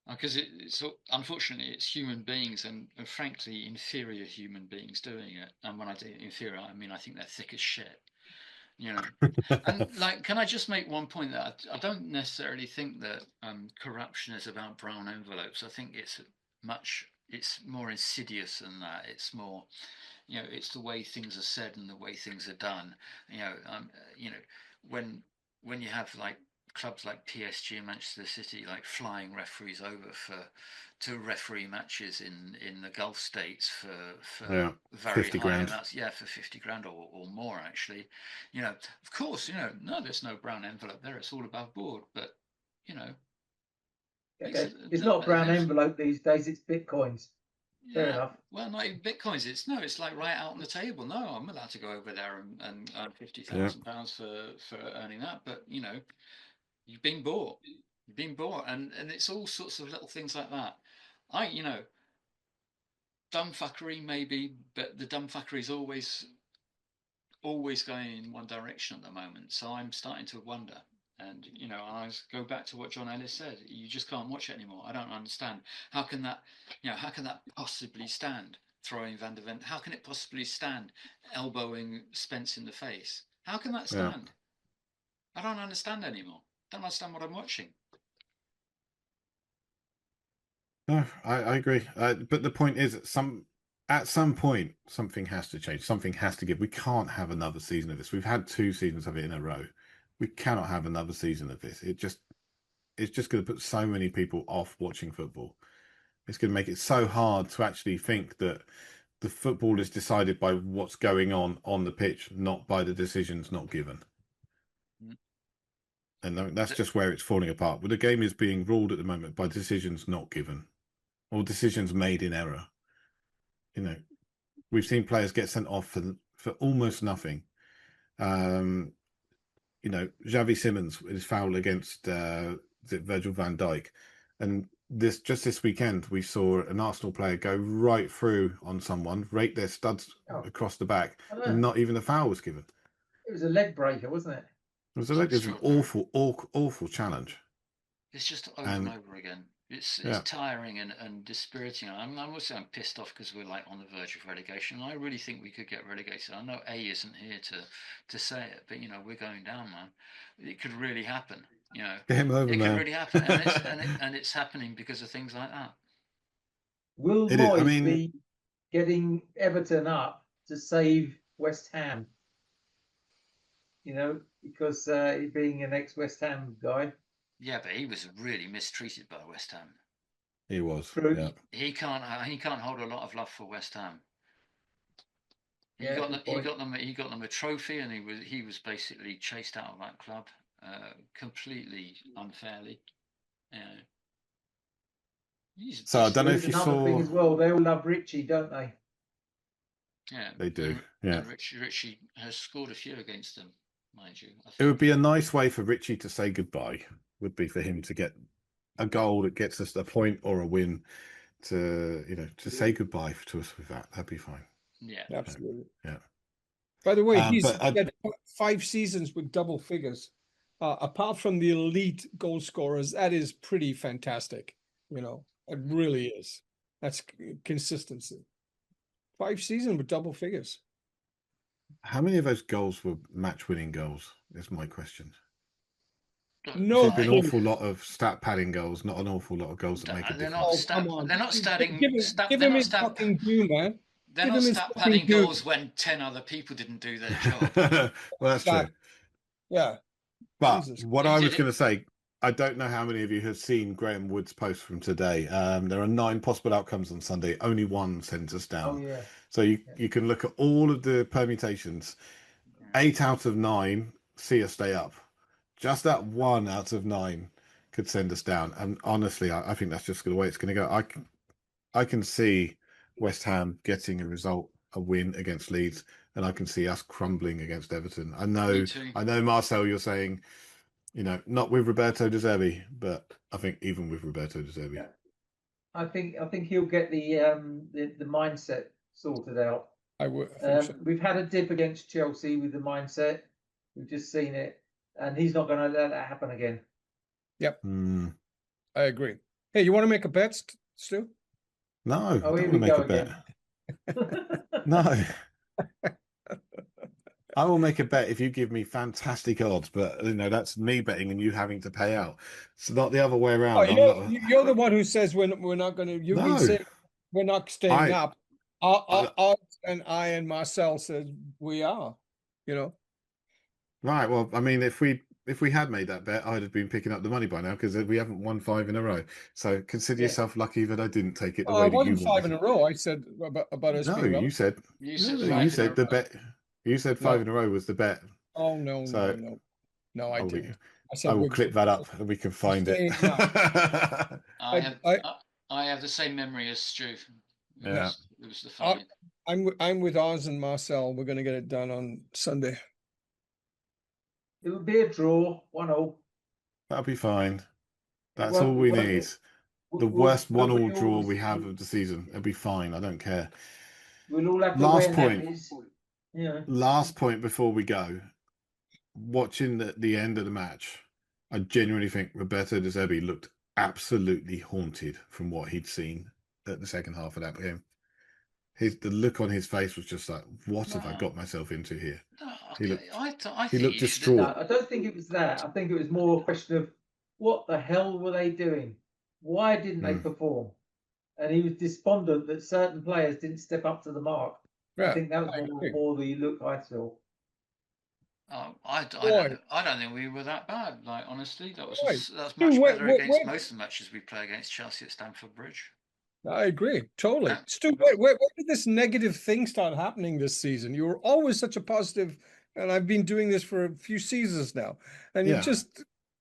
Because it's unfortunately it's human beings and frankly inferior human beings doing it. And when I say inferior, I mean I think they're thick as shit. You know, and like, can I just make one point that I don't necessarily think that corruption is about brown envelopes. I think it's more insidious than that. It's more, you know, it's the way things are said and the way things are done. You know, when you have like clubs like PSG and Manchester City like flying referees over to referee matches in the Gulf states for very 50 high grand. amounts, for 50 grand or more actually. You know, of course, you know, no, there's no brown envelope there. It's all above board, but you know, it's not brown envelope these days. It's bitcoins. Fair enough. Well, not even bitcoins. It's like right out on the table. No, I'm allowed to go over there and earn £50,000 for earning that. But you know, you've been bought. You've been bought, and it's all sorts of little things like that. You know, dumbfuckery maybe, but the dumbfuckery is always going in one direction at the moment. So I'm starting to wonder. And you know, I go back to what John Ellis said. You just can't watch it anymore. I don't understand. How can that possibly stand? Throwing Van der Ven. How can it possibly stand? Elbowing Spence in the face. How can that stand? I don't understand anymore. Don't understand what I'm watching. No, I agree. But the point is, at some point, something has to change. Something has to give. We can't have another season of this. We've had 2 seasons of it in a row. We cannot have another season of this. It's just going to put so many people off watching football. It's going to make it so hard to actually think that the football is decided by what's going on the pitch, not by the decisions not given. And that's just where it's falling apart. Well, the game is being ruled at the moment by decisions not given or decisions made in error. You know, we've seen players get sent off for almost nothing. You know, Xavi Simons with his foul against Virgil van Dijk. And just this weekend, we saw an Arsenal player go right through on someone, rake their studs across the back, and not even a foul was given. It was a leg breaker, wasn't it? It was an awful challenge. It's just over and over again. It's tiring and dispiriting. I'm pissed off because we're like on the verge of relegation. I really think we could get relegated. I know A isn't here to say it, but you know, we're going down, man. It could really happen. You know, game over, it man. could really happen, and it's happening because of things like that. Will Moyes be getting Everton up to save West Ham? You know, because being an ex-West Ham guy. Yeah, but he was really mistreated by West Ham. He was. True. Yeah. He can't hold a lot of love for West Ham. He got them a trophy, and he was basically chased out of that club completely unfairly. So I don't know if you saw. Thing as well, they all love Richie, don't they? Yeah, they do. Yeah, and Richie has scored a few against them, mind you. It would be a nice way for Richie to say goodbye. Would be for him to get a goal that gets us a point or a win to say goodbye to us with that. That'd be fine. Yeah, absolutely. Yeah. By the way, he's had 5 seasons with double figures. Apart from the elite goal scorers, that is pretty fantastic. You know, it really is. That's consistency. 5 seasons with double figures. How many of those goals were match-winning goals? Is my question. No, there's been an awful lot of stat padding goals, not an awful lot of goals that make a difference. They're not statting. Give him his fucking due, man. They're not stat padding goals when 10 other people didn't do their job. Well, that's true. Yeah. But Jesus. what He I did was it. going to say, I don't know how many of you have seen Graham Wood's post from today. There are 9 possible outcomes on Sunday. Only one sends us Oh down. yeah. So you, Yeah. you can look at all of the permutations. 8 out of 9 see us stay up. Just that 1 out of 9 could send us down. And honestly, I think that's just the way it's going to go. I can see West Ham getting a result, a win against Leeds, and I can see us crumbling against Everton. Me too. I know, Marcel, you're saying, not with Roberto De Zerbi, but I think even with Roberto De Zerbi. Yeah. I think he'll get the mindset sorted out. I think so. We've had a dip against Chelsea with the mindset. We've just seen it, and he's not going to let that happen again. Yep. Hmm. I agree. Hey, you want to make a bet, Stu? No, I Oh, don't here want we to make go a bet. again. No. I will make a bet if you give me fantastic odds, but that's me betting and you having to pay out. It's not the other way Oh, around. I'm not. you're the one who says we're not going to. You've been No, saying we're not staying I, up. I I and Marcel said we are. You know. right. Well, I mean, if we had made that bet, I'd have been picking up the money by now because we haven't won 5 in a row. So consider Yeah. yourself lucky that I didn't take it the Well, way it that you wasn't 5 in wanted a it. row. I said about us No, being up. you said You no, said no. 5 You in a said the row. bet. You said 5 No. in a row was the bet. Oh no, So no, I I'll didn't. I I said will clip that up and we can find it. staying up. I I, have I, I have the same memory as Stu. Yeah. It was the I, fight. I'm with Oz and Marcel. We're going to get it done on Sunday. It would be a draw, 1-1. That'll be fine. It That's all won't. It we won't. need. The We'll worst nobody 1-1 draw always. we have of the season. It'll be fine. I don't care. We'll all have to Last wear point. nappies. Yeah. Last point before we go. Watching the end of the match, I genuinely think Roberto De Zerbi looked absolutely haunted from what he'd seen at the second half of that game. The look on his face was just like, what have I No, got myself into here? no, He looked I he think looked you should. distraught. No, I don't think it was that. I think it was more a question of what the hell were they doing? Why didn't they Mm. perform? And he was despondent that certain players didn't step up to the mark. I Yeah, think that was I agree. more the look I saw. Boy, I don't think we were that bad. Like honestly, boy. that's Stu, much better against where, most of the matches we play against Chelsea at Stamford Bridge. I agree totally. Uh, Stu, where did this negative thing start happening this season? You were always such a positive, and I've been doing this for a few seasons now, and Yeah.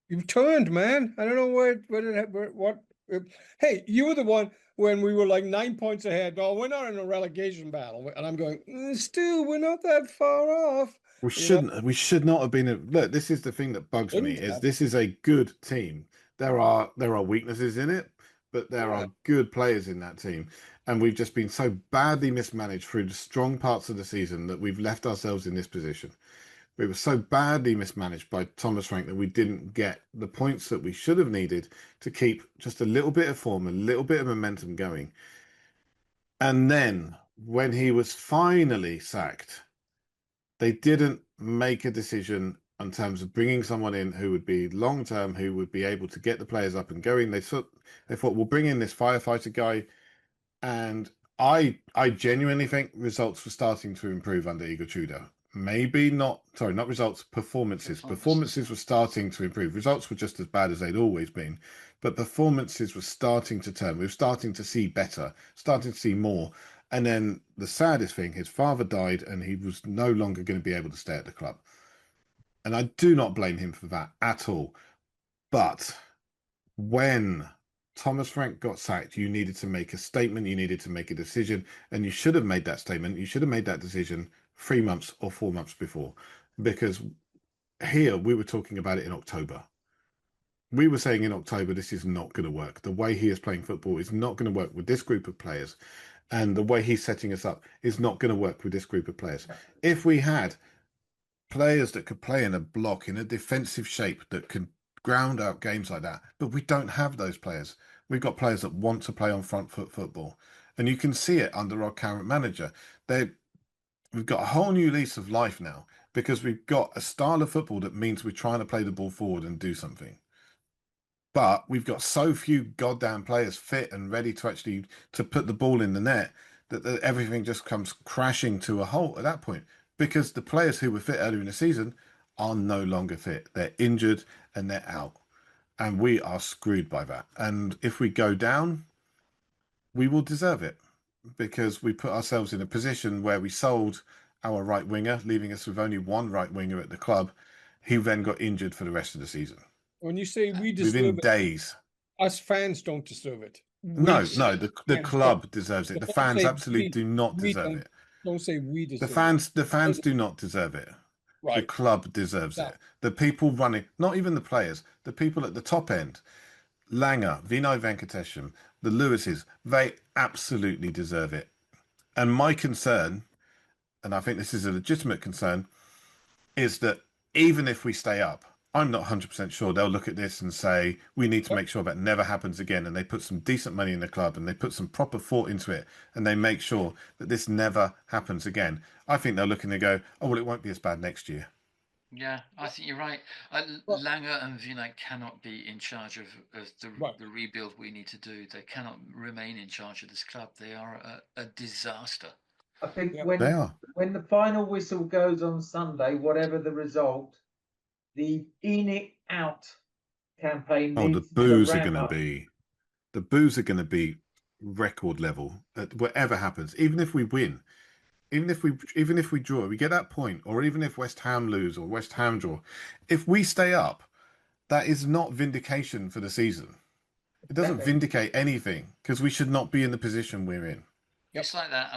you've turned, man. I don't know what. Hey, you were the one when we were like 9 points ahead. Oh, we're not in a relegation battle, and I'm going, Stu, we're not that far off. We should not have been. Look, this is the thing that bugs me is this is a good team. There are weaknesses in it, but there Yeah. are good players in that team, and we've just been so badly mismanaged through the strong parts of the season that we've left ourselves in this position. We were so badly mismanaged by Thomas Frank that we didn't get the points that we should have needed to keep just a little bit of form, a little bit of momentum going. And then when he was finally sacked, they didn't make a decision in terms of bringing someone in who would be long term, who would be able to get the players up and going. They thought we'll bring in this firefighter guy, and I genuinely think results were starting to improve under Igor Tudor. Maybe not results, performances. Performances were starting to improve. Results were just as bad as they'd always been, but performances were starting to turn. We were starting to see better, starting to see more. And then the saddest thing, his father died and he was no longer going to be able to stay at the club. And I do not blame him for that at all. But when Thomas Frank got sacked, you needed to make a statement, you needed to make a decision, and you should have made that statement, you should have made that decision 3 months or 4 months before. Because here we were talking about it in October. We were saying in October, this is not going to work. The way he is playing football is not going to work with this group of players. And the way he's setting us up is not going to work with this group of players. If we had players that could play in a block, in a defensive shape, that could ground out games like that, but we don't have those players. We've got players that want to play on front foot football. And you can see it under our current manager. We've got a whole new lease of life now because we've got a style of football that means we're trying to play the ball forward and do something. But we've got so few goddamn players fit and ready to actually to put the ball in the net that everything just comes crashing to a halt at that point. Because the players who were fit earlier in the season are no longer fit. They're injured and they're out. And we are screwed by that. And if we go down, we will deserve it because we put ourselves in a position where we sold our right winger, leaving us with only one right winger at the club. He then got injured for the rest of the season When you say we within deserve it, days. us fans don't deserve it. No, We no, the fans don't. club deserves it. The Don't fans say absolutely do not we deserve don't. it. Don't say we The deserve it. fans, the fans do not deserve it. The Right. club deserves Now, it. The people running, not even the players, the people at the top end, Langer, Vinay Venkatesham, the Lewises, they absolutely deserve it. And my concern, and I think this is a legitimate concern, is that even if we stay up, I'm not 100% sure they'll look at this and say, we need to make sure that never happens again. And they put some decent money in the club and they put some proper thought into it and they make sure that this never happens again. I think they're looking to go, oh, well, it won't be as bad next year. Yeah, I think you're right. well, Langer and Vinay cannot be in charge of right. the rebuild we need to do. They cannot remain in charge of this club. They are a disaster. I think Yeah. They are. when the final whistle goes on Sunday, whatever the result, the in it out campaign Oh, needs to ramp up. the boos are going to be record level at whatever happens. Even if we win, even if we draw, we get that point, or even if West Ham lose or West Ham draw, if we stay up, that is not vindication for the season. It doesn't Exactly. vindicate anything because we should not be in the position we're in. Yep. It's like that.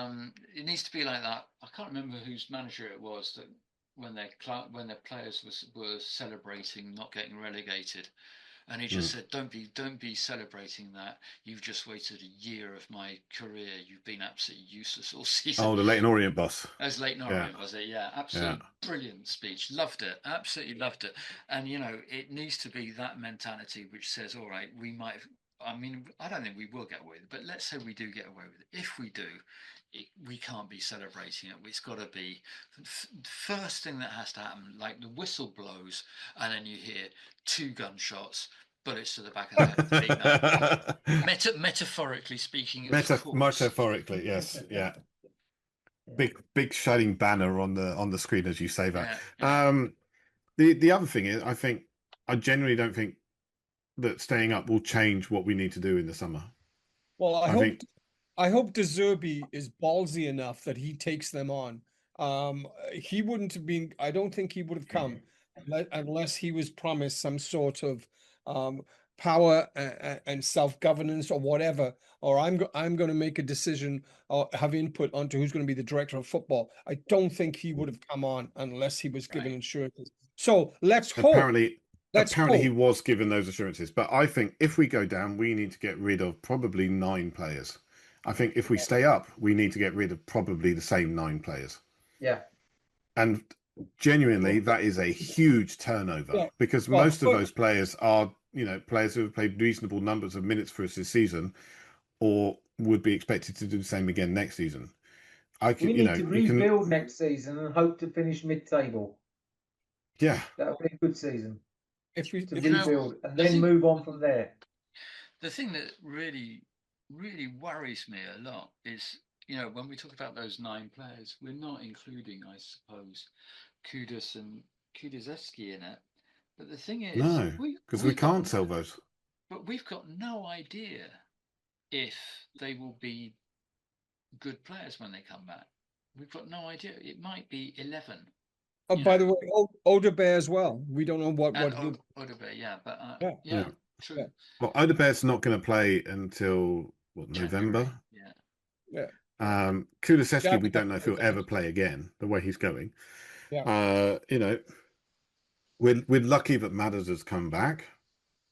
It needs to be like that. I can't remember whose manager it was that when their players were celebrating not getting relegated, and he just said, "Don't be celebrating that. You've just wasted a year of my career. You've been absolutely useless all season." Oh, the Leighton Orient boss. As Leighton Orient, was it? Yeah, absolutely brilliant speech. Loved it. Absolutely loved it. And it needs to be that mentality which says, all right, we might have, I mean, I don't think we will get away with it, but let's say we do get away with it. If we do, we can't be celebrating it. It's got to be first thing that has to happen, like the whistle blows, and then you hear 2 gunshots, bullets to the back of the head. Metaphorically speaking, of course. Metaphorically, yes, yeah. Big shining banner on the screen as you say that. Yeah. The other thing is, I genuinely don't think that staying up will change what we need to do in the summer. Well, I think hope De Zerbi is ballsy enough that he takes them on. He wouldn't have been. I don't think he would have come unless he was promised some sort of power and self-governance or whatever. Or I'm going to make a decision or have input onto who's going to be the director of football. I don't think he would have come on unless he was given assurances. So let's hope. Apparently he was given those assurances, but I think if we go down, we need to get rid of probably 9 players. I think if we stay up, we need to get rid of probably the same 9 players. Yeah. And genuinely, that is a huge turnover because most of those players are, players who have played reasonable numbers of minutes for us this season or would be expected to do the same again next season. We need to rebuild next season and hope to finish mid-table. Yeah. That'll be a good season. If we rebuild and then move on from there. The thing that really worries me a lot is, when we talk about those 9 players, we're not including, I suppose, Kudus and Kulusevski in it. But the thing is, no, because we can't sell those. But we've got no idea if they will be good players when they come back. We've got no idea. It might be 11. Oh, by the way, Odebear as well. We don't know what Odebear, yeah, but true. Yeah. Well, Odebear's not going to play until November. Yeah. Kulusevski, we don't know if he'll ever play again. The way he's going. Yeah. We're lucky that Maddison's come back.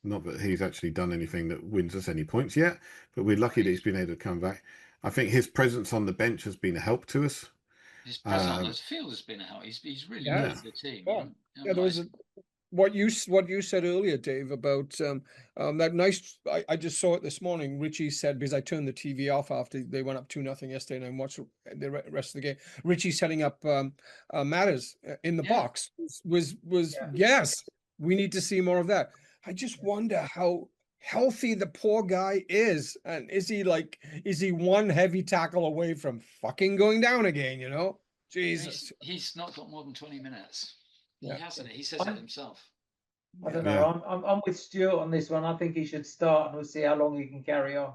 Not that he's actually done anything that wins us any points yet, but we're lucky that he's been able to come back. I think his presence on the bench has been a help to us. His presence on the field has been a help. He's really good for the team. Yeah, there was what you said earlier, Dave, about that nice. I just saw it this morning. Richie said, because I turned the TV off after they went up 2-0 yesterday, and I watched the rest of the game. Richie setting up matters in the box was yes. We need to see more of that. I just wonder how healthy the poor guy is, and is he one heavy tackle away from fucking going down again? Jesus, he's not got more than 20 minutes. He hasn't. He says it himself. I don't know. I'm with Stuart on this one. I think he should start, and we'll see how long he can carry on.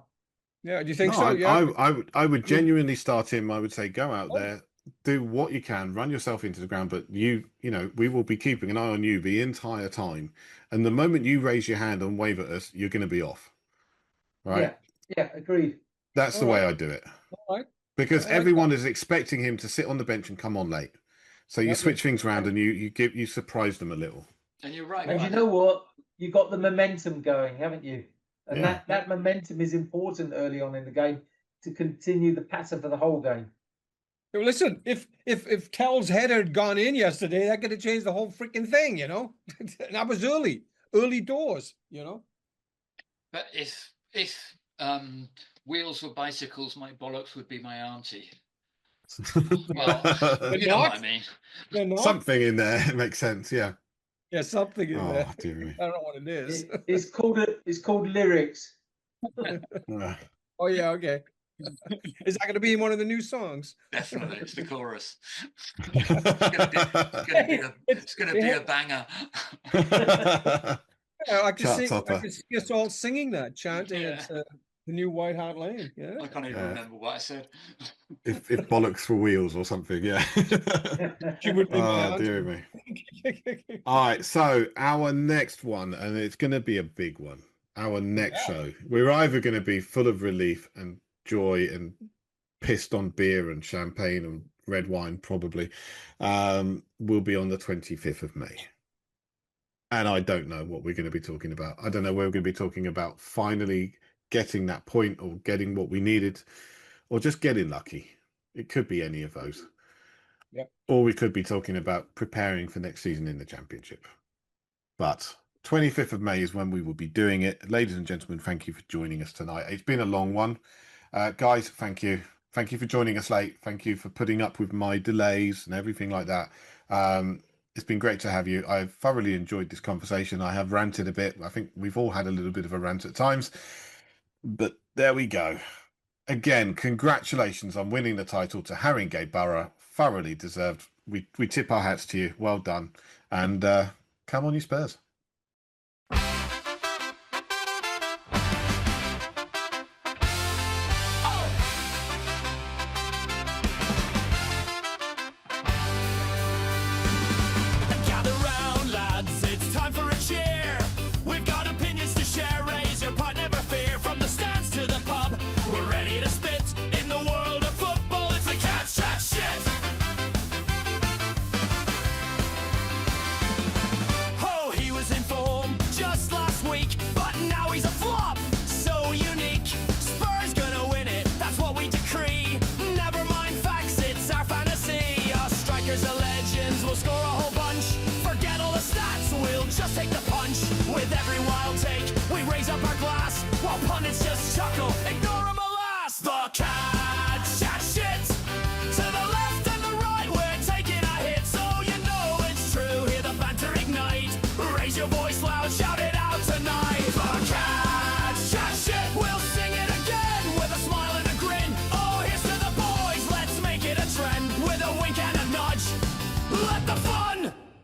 Yeah, do you think No, so? Yeah, I would genuinely start him. I would say go out there, do what you can, run yourself into the ground, but you know, we will be keeping an eye on you the entire time. And the moment you raise your hand and wave at us, you're going to be off. Right? Yeah, agreed. That's the way I do it. All right. Because everyone is expecting him to sit on the bench and come on late. So you switch things around and you surprise them a little. And you're right. And you know what? You got the momentum going, haven't you? And that momentum is important early on in the game to continue the pattern for the whole game. Well, listen, if Tell's head had gone in yesterday, that could have changed the whole freaking thing, you know. And that was early doors, you know. But if wheels were bicycles, my bollocks would be my auntie. Well, you know what I mean. Something in there makes sense, yeah. Yeah, something in there. Dear me. I don't know what it is. It's called lyrics. Oh yeah, okay. Is that going to be in one of the new songs? Definitely, it's the chorus. It's going to be a banger. I can see us all singing that, chanting it. The new White Hart Lane. Yeah, I can't even remember what I said. If bollocks for wheels or something, yeah. Dear me. All right, so our next one, and it's going to be a big one. Our next show, we're either going to be full of relief and joy and pissed on beer and champagne and red wine, probably. Will be on the 25th of May. And I don't know what we're going to be talking about. I don't know whether we're going to be talking about finally getting that point or getting what we needed or just getting lucky. It could be any of those. Yep. Or we could be talking about preparing for next season in the Championship. But 25th of May is when we will be doing it. Ladies and gentlemen, thank you for joining us tonight. It's been a long one. Guys, thank you. Thank you for joining us late. Thank you for putting up with my delays and everything like that. It's been great to have you. I've thoroughly enjoyed this conversation. I have ranted a bit. I think we've all had a little bit of a rant at times. But there we go. Again, congratulations on winning the title to Haringey Borough. Thoroughly deserved. We tip our hats to you. Well done. And come on, you Spurs.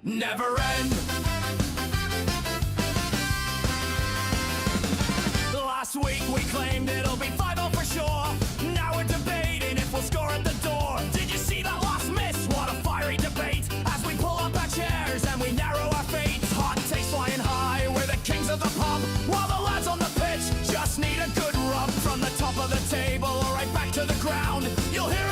Never end. Last week we claimed it'll be 5-0 for sure. Now we're debating if we'll score at the door. Did you see that last miss? What a fiery debate as we pull up our chairs and we narrow our fate. Hot takes flying high, we're the kings of the pub, while the lads on the pitch just need a good rub from the top of the table right back to the ground. You'll hear